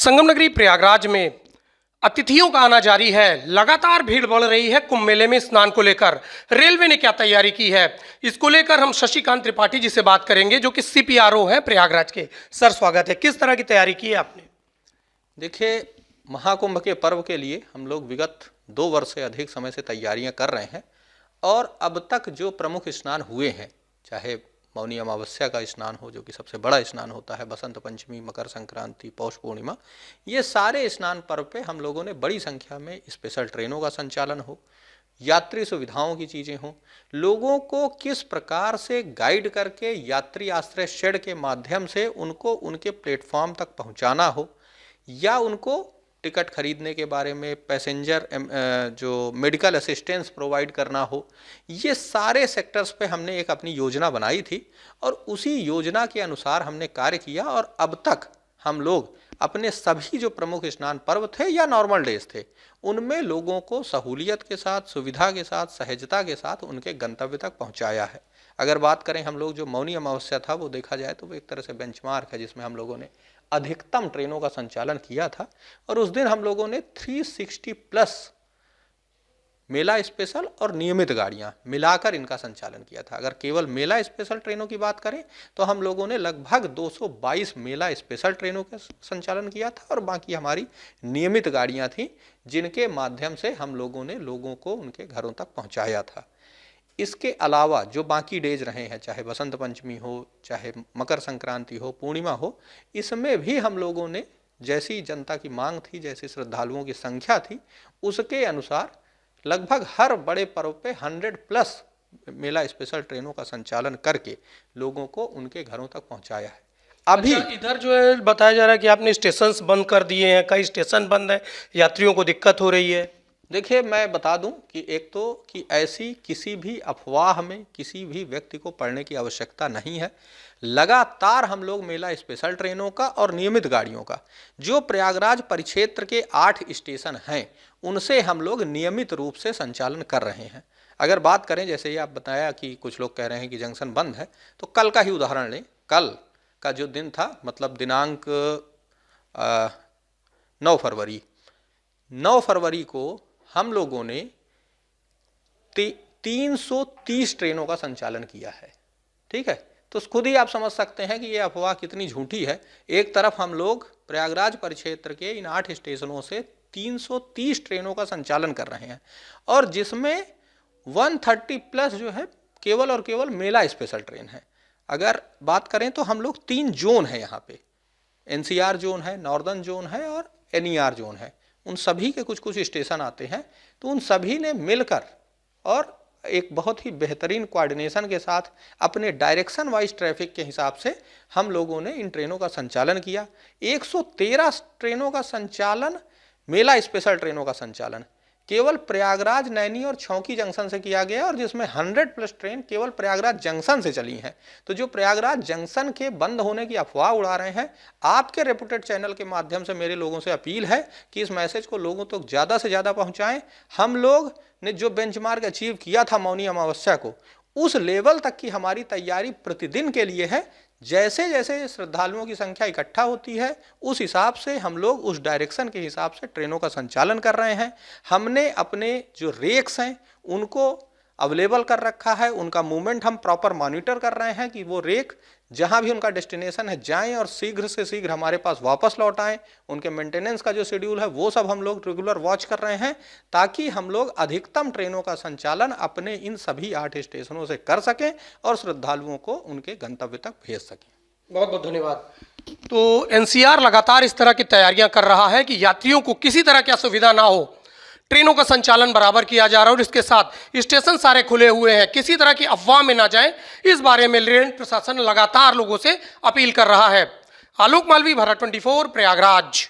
संगम नगरी प्रयागराज में अतिथियों का आना जारी है। लगातार भीड़ बढ़ रही है कुंभ मेले में स्नान को लेकर। रेलवे ने क्या तैयारी की है, इसको लेकर हम शशिकांत त्रिपाठी जी से बात करेंगे, जो कि सीपीआरओ हैं प्रयागराज के। सर, स्वागत है। किस तरह की तैयारी की है आपने? देखिए, महाकुंभ के पर्व के लिए हम लोग विगत 2 वर्ष से अधिक समय से तैयारियां कर रहे हैं और अब तक जो प्रमुख स्नान हुए हैं, चाहे मौनी अमावस्या का स्नान हो जो कि सबसे बड़ा स्नान होता है, बसंत पंचमी, मकर संक्रांति, पौष पूर्णिमा, ये सारे स्नान पर्व पे हम लोगों ने बड़ी संख्या में स्पेशल ट्रेनों का संचालन हो, यात्री सुविधाओं की चीज़ें हों, लोगों को किस प्रकार से गाइड करके यात्री आश्रय शेड के माध्यम से उनको उनके प्लेटफॉर्म तक पहुंचाना हो, या उनको टिकट खरीदने के बारे में, पैसेंजर जो मेडिकल असिस्टेंस प्रोवाइड करना हो, ये सारे सेक्टर्स पे हमने एक अपनी योजना बनाई थी और उसी योजना के अनुसार हमने कार्य किया। और अब तक हम लोग अपने सभी जो प्रमुख स्नान पर्व थे या नॉर्मल डेज थे, उनमें लोगों को सहूलियत के साथ, सुविधा के साथ, सहजता के साथ उनके गंतव्य तक पहुंचाया है। अगर बात करें हम लोग जो मौनी अमावस्या था, वो देखा जाए तो वो एक तरह से बेंचमार्क है जिसमें हम लोगों ने अधिकतम ट्रेनों का संचालन किया था। और उस दिन हम लोगों ने 360 प्लस मेला स्पेशल और नियमित गाड़ियां मिलाकर इनका संचालन किया था। अगर केवल मेला स्पेशल ट्रेनों की बात करें तो हम लोगों ने लगभग 222 मेला स्पेशल ट्रेनों का संचालन किया था और बाकी हमारी नियमित गाड़ियां थीं जिनके माध्यम से हम लोगों ने लोगों को उनके घरों तक पहुंचाया था। इसके अलावा जो बाकी डेज रहे हैं, चाहे बसंत पंचमी हो, चाहे मकर संक्रांति हो, पूर्णिमा हो, इसमें भी हम लोगों ने जैसी जनता की मांग थी, जैसी श्रद्धालुओं की संख्या थी, उसके अनुसार लगभग हर बड़े पर्व पे 100 प्लस मेला स्पेशल ट्रेनों का संचालन करके लोगों को उनके घरों तक पहुंचाया है। अभी इधर जो है बताया जा रहा है कि आपने स्टेशन बंद कर दिए हैं, कई स्टेशन बंद है, यात्रियों को दिक्कत हो रही है। देखिए, मैं बता दूं कि एक तो कि ऐसी किसी भी अफवाह में किसी भी व्यक्ति को पड़ने की आवश्यकता नहीं है। लगातार हम लोग मेला स्पेशल ट्रेनों का और नियमित गाड़ियों का, जो प्रयागराज परिक्षेत्र के 8 स्टेशन हैं, उनसे हम लोग नियमित रूप से संचालन कर रहे हैं। अगर बात करें, जैसे ये आप बताया कि कुछ लोग कह रहे हैं कि जंक्शन बंद है, तो कल का ही उदाहरण लें। कल का जो दिन था, मतलब दिनांक 9 फरवरी को हम लोगों ने 330 ट्रेनों का संचालन किया है। ठीक है, तो खुद ही आप समझ सकते हैं कि यह अफवाह कितनी झूठी है। एक तरफ हम लोग प्रयागराज परिक्षेत्र के इन 8 स्टेशनों से 330 ट्रेनों का संचालन कर रहे हैं और जिसमें 130 प्लस जो है केवल और केवल मेला स्पेशल ट्रेन है। अगर बात करें तो हम लोग 3 जोन है यहाँ पे, एनसीआर जोन है, नॉर्दर्न जोन है और एनईआर जोन है। उन सभी के कुछ कुछ स्टेशन आते हैं, तो उन सभी ने मिलकर और एक बहुत ही बेहतरीन कोऑर्डिनेशन के साथ अपने डायरेक्शन वाइज ट्रैफिक के हिसाब से हम लोगों ने इन ट्रेनों का संचालन किया। 113 ट्रेनों का संचालन, मेला स्पेशल ट्रेनों का संचालन केवल प्रयागराज, नैनी और छौकी जंक्शन से किया गया और जिसमें 100 प्लस ट्रेन केवल प्रयागराज जंक्शन से चली हैं। तो जो प्रयागराज जंक्शन के बंद होने की अफवाह उड़ा रहे हैं, आपके रेपुटेड चैनल के माध्यम से मेरे लोगों से अपील है कि इस मैसेज को लोगों तक तो ज़्यादा से ज़्यादा पहुँचाएँ। हम लोग ने जो बेंचमार्क अचीव किया था मौनी अमावस्या को, उस लेवल तक की हमारी तैयारी प्रतिदिन के लिए है। जैसे जैसे श्रद्धालुओं की संख्या इकट्ठा होती है, उस हिसाब से हम लोग उस डायरेक्शन के हिसाब से ट्रेनों का संचालन कर रहे हैं। हमने अपने जो रेक्स हैं उनको अवेलेबल कर रखा है, उनका मूवमेंट हम प्रॉपर मॉनिटर कर रहे हैं कि वो रेक जहां भी उनका डेस्टिनेशन है जाएं और शीघ्र से शीघ्र हमारे पास वापस लौट आएं। उनके मेंटेनेंस का जो शेड्यूल है वो सब हम लोग रेगुलर वॉच कर रहे हैं, ताकि हम लोग अधिकतम ट्रेनों का संचालन अपने इन सभी 8 स्टेशनों से कर सकें और श्रद्धालुओं को उनके गंतव्य तक भेज सकें। बहुत बहुत धन्यवाद। तो एनसीआर लगातार इस तरह की तैयारियां कर रहा है कि यात्रियों को किसी तरह की असुविधा ना हो, ट्रेनों का संचालन बराबर किया जा रहा है और इसके साथ स्टेशन सारे खुले हुए हैं, किसी तरह की अफवाह में ना जाएं, इस बारे में रेल प्रशासन लगातार लोगों से अपील कर रहा है। आलोक मालवी, भारत 24, प्रयागराज।